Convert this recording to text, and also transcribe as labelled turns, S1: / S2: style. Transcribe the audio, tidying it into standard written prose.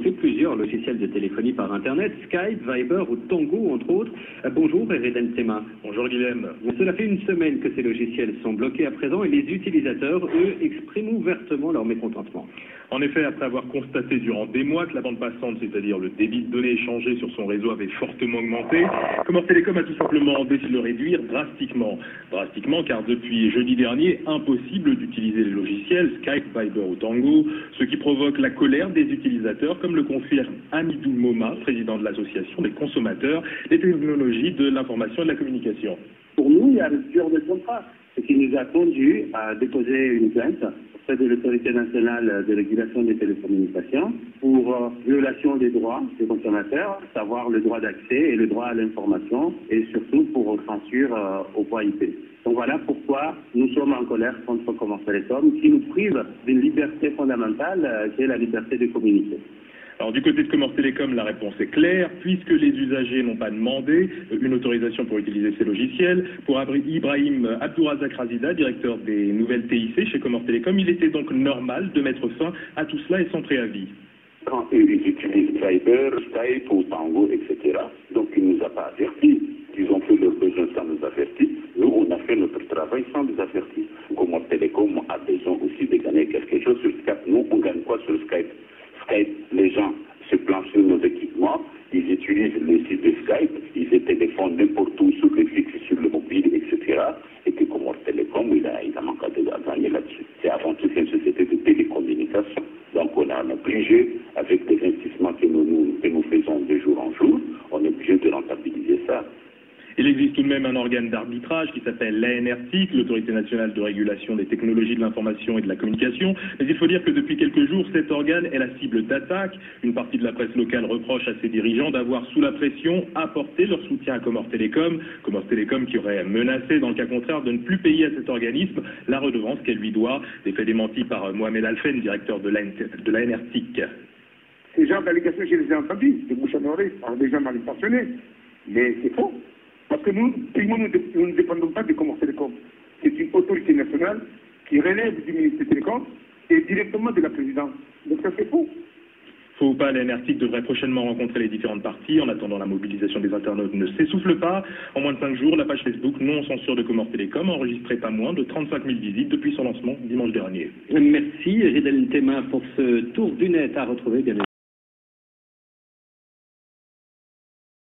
S1: Fait plusieurs logiciels de téléphonie par Internet, Skype, Viber ou Tango, entre autres. Bonjour, Eredem Tema.
S2: Bonjour, Guilhem.
S1: Cela fait une semaine que ces logiciels sont bloqués à présent et les utilisateurs, eux, expriment ouvertement leur mécontentement.
S2: En effet, après avoir constaté durant des mois que la bande passante, c'est-à-dire le débit de données échangées sur son réseau, avait fortement augmenté, Comores Telecom a tout simplement décidé de le réduire drastiquement. Drastiquement, car depuis jeudi dernier, impossible d'utiliser les logiciels Skype, Viber ou Tango, ce qui provoque la colère des utilisateurs, comme le confirme Amidou Moma, président de l'association des consommateurs des technologies de l'information et de la communication.
S3: Pour nous, il y a rupture de contrat, ce qui nous a conduit à déposer une plainte auprès de l'Autorité nationale de régulation des télécommunications pour violation des droits des consommateurs, à savoir le droit d'accès et le droit à l'information, et surtout pour censure au point IP. Donc voilà pourquoi nous sommes en colère contre Comores Telecom, qui nous prive d'une liberté fondamentale, qui est la liberté de communiquer.
S2: Alors du côté de Comores Telecom, la réponse est claire, puisque les usagers n'ont pas demandé une autorisation pour utiliser ces logiciels. Pour Ibrahim Abdourazak Razida, directeur des nouvelles TIC chez Comores Telecom, il était donc normal de mettre fin à tout cela et sans préavis.
S4: Quand ils utilisent Viber, Skype ou Tango, etc., donc il ne nous a pas avertis. Ils ont fait leur besoin sans nous avertir. Nous, on a fait notre travail sans nous avertir. Comores Telecom a besoin aussi de gagner quelque chose sur Skype. Nous, on gagne quoi sur Skype? Skype, les gens se planchent sur nos équipements, ils utilisent les sites de Skype, ils se téléphonent n'importe où, sur le fixe, sur le mobile, etc. Et que Comores Telecom, il a manqué de gagner là-dessus. C'est avant tout une société de télécommunication. Donc on est obligé, avec des investissements que nous faisons de jour en jour, on est obligé de rentabiliser ça.
S2: Il existe tout de même un organe d'arbitrage qui s'appelle l'ANRTIC, l'Autorité nationale de régulation des technologies de l'information et de la communication. Mais il faut dire que depuis quelques jours, cet organe est la cible d'attaques. Une partie de la presse locale reproche à ses dirigeants d'avoir, sous la pression, apporté leur soutien à Comores Telecom. Comores Telecom qui aurait menacé, dans le cas contraire, de ne plus payer à cet organisme la redevance qu'elle lui doit. Des faits démentis par Mohamed Alfen, directeur de l'ANRTIC.
S5: Ces gens d'allégations, je les ai entendus, de bouche à oreille, par des gens mal intentionnés. Mais c'est faux. Parce que nous ne dépendons pas de Comores Telecom. C'est une autorité nationale qui relève du ministère Télécom et directement de la présidence. Donc ça c'est faux.
S2: Faux ou pas, l'ANRTIC devrait prochainement rencontrer les différentes parties. En attendant, la mobilisation des internautes ne s'essouffle pas. En moins de 5 jours, la page Facebook non censure de Comores Telecom a enregistré pas moins de 35 000 visites depuis son lancement dimanche dernier.
S1: Merci, Eredem Tema, pour ce tour du net à retrouver bien évidemment.